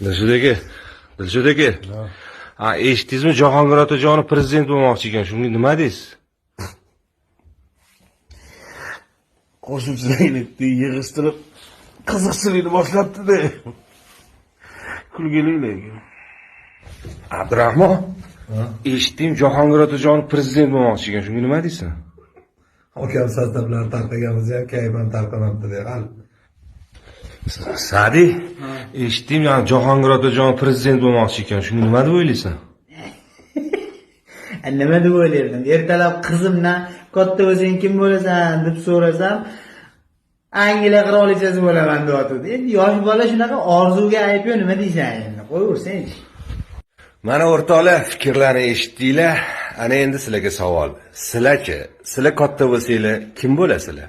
Dilshod aka, Dilshod aka. Ha, eshitdingizmi, Jahongir Otajonov prezident bo'lmoqchi ekan. Shunga nima deysiz? Qo'shimchalarni yig'ishtirib qiziqchilikni boshlabdi-da. Kulgili lekin. Abdurahmon, eshitdim, Jahongir Otajonov prezident bo'lmoqchi ekan. Shunga nima deysiz? Akam sostavlar tarqaganmiz ham kayfan tarqanapti deb. Sadi, eshitdim, yani Jahongir Otajonov prezident bo'lmoqchi ekan. Shunga nima deb o'ylaysan? Nima deb o'ylardim? Ertalab qizimdan katta o'zing kim bo'lasan deb so'rasam, Angliya qirolichasi bo'laman deyotdi. Endi yosh bola shunaqa orzuga ayb yo'q, nima deysan endi? Qo'yaversanchi. Mana o'rtoqlar, fikrlarni eshitdinglar. Ana endi sizlarga savol. Sizlar-chi, sizlar katta bo'lsanglar kim bo'lasizlar?